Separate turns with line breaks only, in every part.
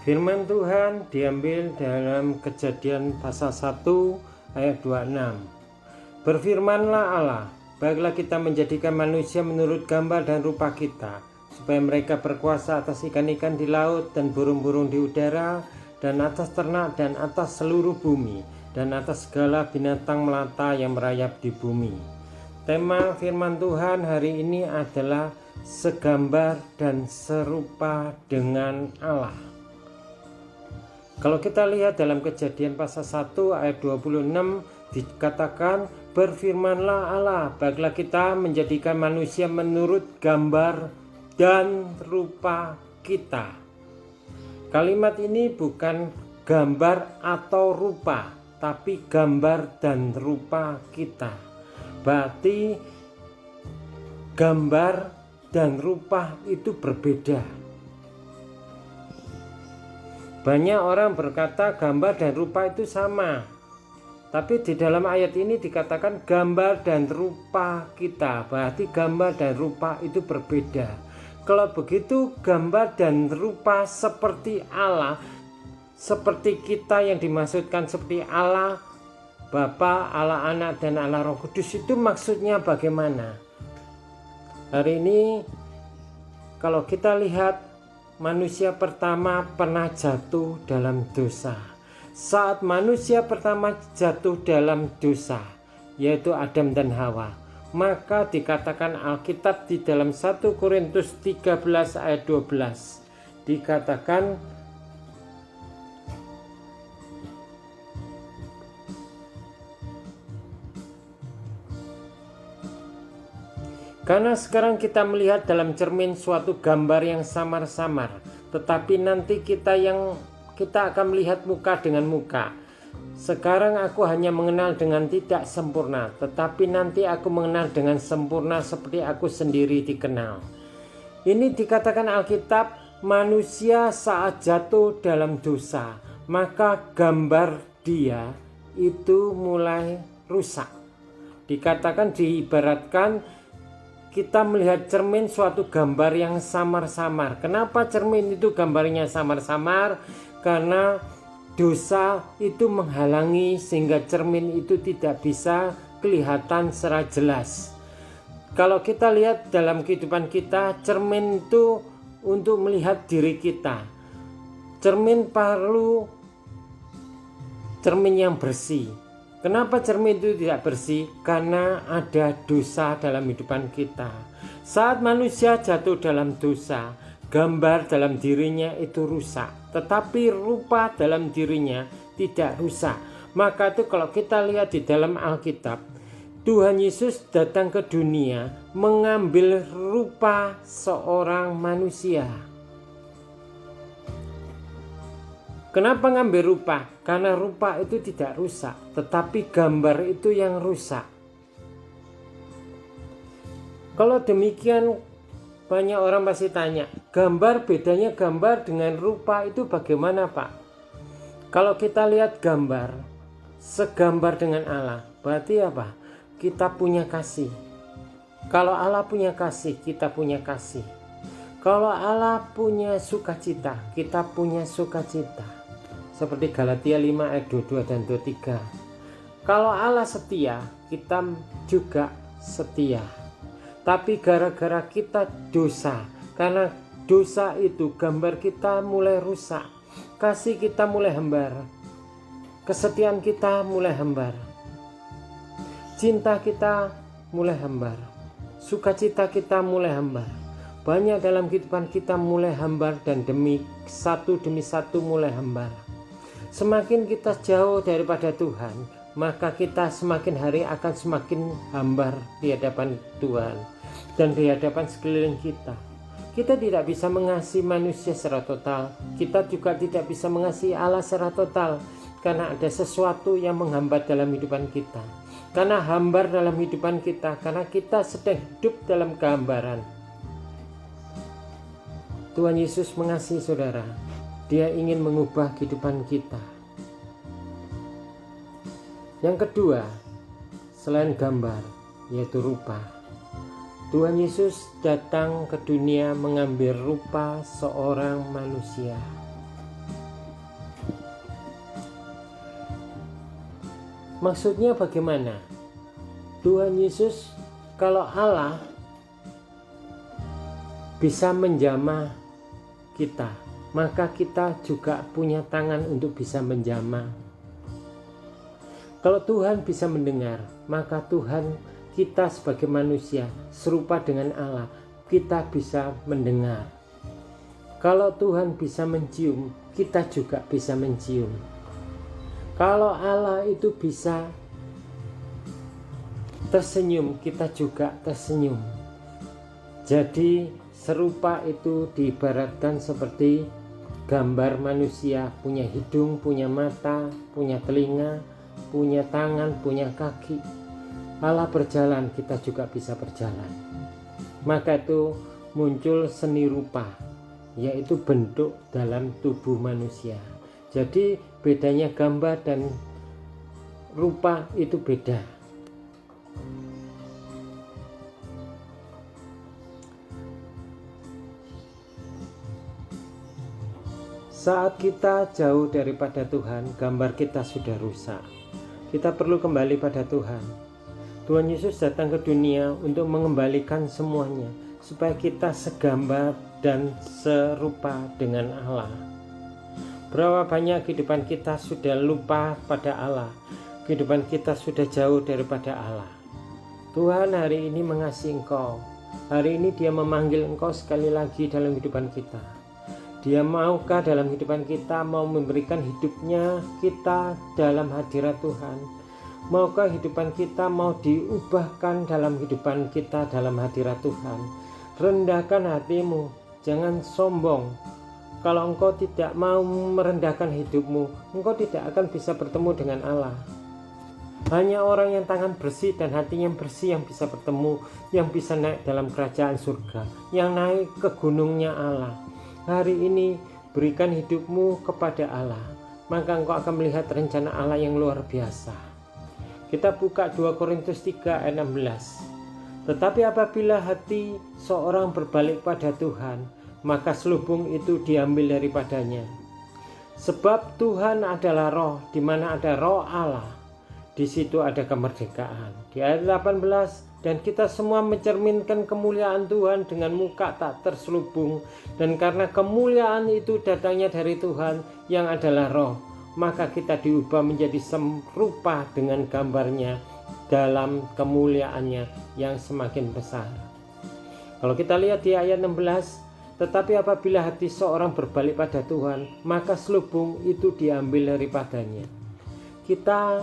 Firman Tuhan diambil dalam Kejadian pasal 1 ayat 26. Berfirmanlah Allah, baiklah kita menjadikan manusia menurut gambar dan rupa kita, supaya mereka berkuasa atas ikan-ikan di laut dan burung-burung di udara, dan atas ternak dan atas seluruh bumi, dan atas segala binatang melata yang merayap di bumi. Tema firman Tuhan hari ini adalah segambar dan serupa dengan Allah. Kalau kita lihat dalam Kejadian pasal 1 ayat 26 dikatakan, berfirmanlah Allah, baiklah kita menjadikan manusia menurut gambar dan rupa kita. Kalimat ini bukan gambar atau rupa, tapi gambar dan rupa kita. Berarti gambar dan rupa itu berbeda. Banyak orang berkata gambar dan rupa itu sama, tapi di dalam ayat ini dikatakan gambar dan rupa kita, berarti gambar dan rupa itu berbeda. Kalau begitu gambar dan rupa seperti Allah, seperti kita yang dimaksudkan seperti Allah Bapa, Allah Anak, dan Allah Roh Kudus, itu maksudnya bagaimana? Hari ini kalau kita lihat, manusia pertama pernah jatuh dalam dosa. Saat manusia pertama jatuh dalam dosa, yaitu Adam dan Hawa, maka dikatakan Alkitab di dalam 1 Korintus 13 ayat 12 dikatakan, karena sekarang kita melihat dalam cermin suatu gambar yang samar-samar, tetapi nanti kita akan melihat muka dengan muka. Sekarang aku hanya mengenal dengan tidak sempurna, tetapi nanti aku mengenal dengan sempurna seperti aku sendiri dikenal. Ini dikatakan Alkitab, manusia saat jatuh dalam dosa, maka gambar dia itu mulai rusak. Dikatakan, diibaratkan kita melihat cermin suatu gambar yang samar-samar. Kenapa cermin itu gambarnya samar-samar? Karena dosa itu menghalangi sehingga cermin itu tidak bisa kelihatan secara jelas. Kalau kita lihat dalam kehidupan kita, cermin itu untuk melihat diri kita. Cermin perlu cermin yang bersih. Kenapa cermin itu tidak bersih? Karena ada dosa dalam kehidupan kita. Saat manusia jatuh dalam dosa, gambar dalam dirinya itu rusak, tetapi rupa dalam dirinya tidak rusak. Maka itu kalau kita lihat di dalam Alkitab, Tuhan Yesus datang ke dunia mengambil rupa seorang manusia. Kenapa ngambil rupa? Karena rupa itu tidak rusak, tetapi gambar itu yang rusak. Kalau demikian, banyak orang pasti tanya, bedanya gambar dengan rupa itu bagaimana, Pak? Kalau kita lihat gambar, segambar dengan Allah, berarti apa? Kita punya kasih. Kalau Allah punya kasih, kita punya kasih. Kalau Allah punya sukacita, kita punya sukacita. Seperti Galatia 5 ayat 22 dan 23. Kalau Allah setia, kita juga setia. Tapi gara-gara kita dosa, karena dosa itu gambar kita mulai rusak, kasih kita mulai hambar, kesetiaan kita mulai hambar, cinta kita mulai hambar, sukacita kita mulai hambar. Banyak dalam kehidupan kita mulai hambar, dan satu demi satu mulai hambar. Semakin kita jauh daripada Tuhan, maka kita semakin hari akan semakin hambar di hadapan Tuhan dan di hadapan sekeliling kita. Kita tidak bisa mengasihi manusia secara total. Kita juga tidak bisa mengasihi Allah secara total, karena ada sesuatu yang menghambat dalam kehidupan kita. Karena hambar dalam kehidupan kita, karena kita sedang hidup dalam gambaran. Tuhan Yesus mengasihi saudara. Dia ingin mengubah kehidupan kita. Yang kedua, selain gambar, yaitu rupa. Tuhan Yesus datang ke dunia mengambil rupa seorang manusia. Maksudnya bagaimana? Tuhan Yesus, kalau Allah bisa menjamah kita, maka kita juga punya tangan untuk bisa menjamah. Kalau Tuhan bisa mendengar, maka Tuhan, kita sebagai manusia serupa dengan Allah, kita bisa mendengar. Kalau Tuhan bisa mencium, kita juga bisa mencium. Kalau Allah itu bisa tersenyum, kita juga tersenyum. Jadi serupa itu diibaratkan seperti gambar manusia, punya hidung, punya mata, punya telinga, punya tangan, punya kaki. Allah berjalan, kita juga bisa berjalan. Maka itu muncul seni rupa, yaitu bentuk dalam tubuh manusia. Jadi bedanya gambar dan rupa itu beda. Saat kita jauh daripada Tuhan, gambar kita sudah rusak. Kita perlu kembali pada Tuhan. Tuhan Yesus datang ke dunia untuk mengembalikan semuanya, supaya kita segambar dan serupa dengan Allah. Berapa banyak kehidupan kita sudah lupa pada Allah, kehidupan kita sudah jauh daripada Allah. Tuhan hari ini mengasihi engkau. Hari ini Dia memanggil engkau sekali lagi dalam kehidupan kita. Dia maukah dalam kehidupan kita mau memberikan hidupnya kita dalam hadirat Tuhan? Maukah kehidupan kita mau diubahkan dalam kehidupan kita dalam hadirat Tuhan? Rendahkan hatimu, jangan sombong. Kalau engkau tidak mau merendahkan hidupmu, engkau tidak akan bisa bertemu dengan Allah. Hanya orang yang tangan bersih dan hatinya bersih yang bisa bertemu, yang bisa naik dalam kerajaan surga, yang naik ke gunungnya Allah. Hari ini berikan hidupmu kepada Allah, maka engkau akan melihat rencana Allah yang luar biasa. Kita buka 2 Korintus 3 ayat 16. Tetapi apabila hati seorang berbalik pada Tuhan, maka selubung itu diambil daripadanya. Sebab Tuhan adalah roh, di mana ada roh Allah, di situ ada kemerdekaan. Di ayat 18, dan kita semua mencerminkan kemuliaan Tuhan dengan muka tak terselubung, dan karena kemuliaan itu datangnya dari Tuhan yang adalah roh, maka kita diubah menjadi serupa dengan gambarnya dalam kemuliaannya yang semakin besar. Kalau kita lihat di ayat 16, tetapi apabila hati seorang berbalik pada Tuhan, maka selubung itu diambil daripadanya. Kita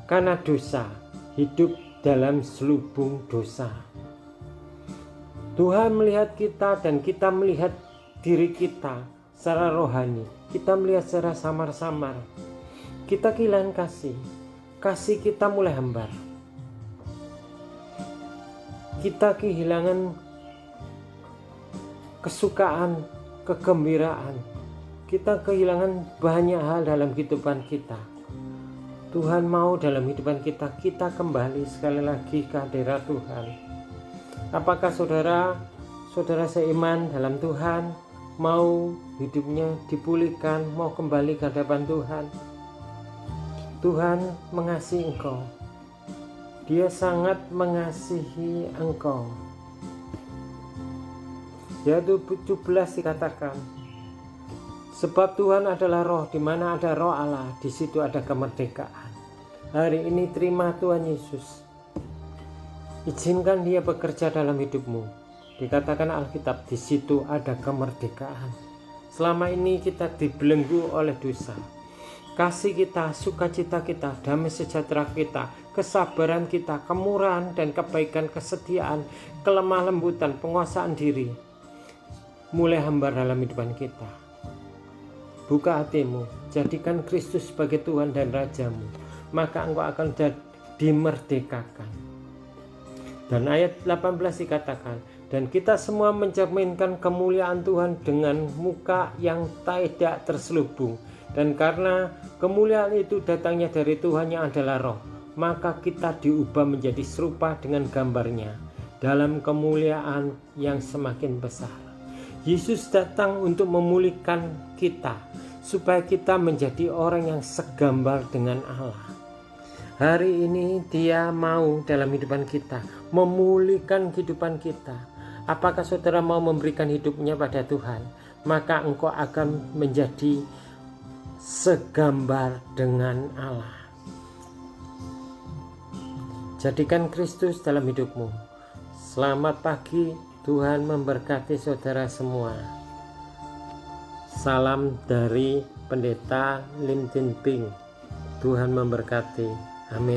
karena dosa hidup dalam selubung dosa. Tuhan melihat kita dan kita melihat diri kita secara rohani. Kita melihat secara samar-samar. Kita kehilangan kasih. Kasih kita mulai hambar. Kita kehilangan kesukaan, kegembiraan. Kita kehilangan banyak hal dalam kehidupan kita. Tuhan mau dalam kehidupan kita kembali sekali lagi ke hadirat Tuhan. Apakah saudara seiman dalam Tuhan mau hidupnya dipulihkan, mau kembali ke hadapan Tuhan? Tuhan mengasihi engkau. Dia sangat mengasihi engkau. Yaitu 17 dikatakan, sebab Tuhan adalah roh, di mana ada roh Allah, di situ ada kemerdekaan. Hari ini terima Tuhan Yesus. Izinkan Dia bekerja dalam hidupmu. Dikatakan Alkitab, di situ ada kemerdekaan. Selama ini kita dibelenggu oleh dosa. Kasih kita, sukacita kita, damai sejahtera kita, kesabaran kita, kemurahan dan kebaikan, kesetiaan, kelemah lembutan, penguasaan diri mulai hambar dalam kehidupan kita. Buka hatimu, jadikan Kristus sebagai Tuhan dan Rajamu, maka engkau akan dimerdekakan. Dan ayat 18 dikatakan, dan kita semua mencerminkan kemuliaan Tuhan dengan muka yang tidak terselubung. Dan karena kemuliaan itu datangnya dari Tuhan yang adalah roh, maka kita diubah menjadi serupa dengan gambarnya dalam kemuliaan yang semakin besar. Yesus datang untuk memulihkan kita, supaya kita menjadi orang yang segambar dengan Allah. Hari ini Dia mau dalam kehidupan kita, memulihkan kehidupan kita. Apakah saudara mau memberikan hidupnya pada Tuhan? Maka engkau akan menjadi segambar dengan Allah. Jadikan Kristus dalam hidupmu. Selamat pagi, Tuhan memberkati saudara semua. Salam dari Pendeta Lim Tin Ping. Tuhan memberkati. Amin.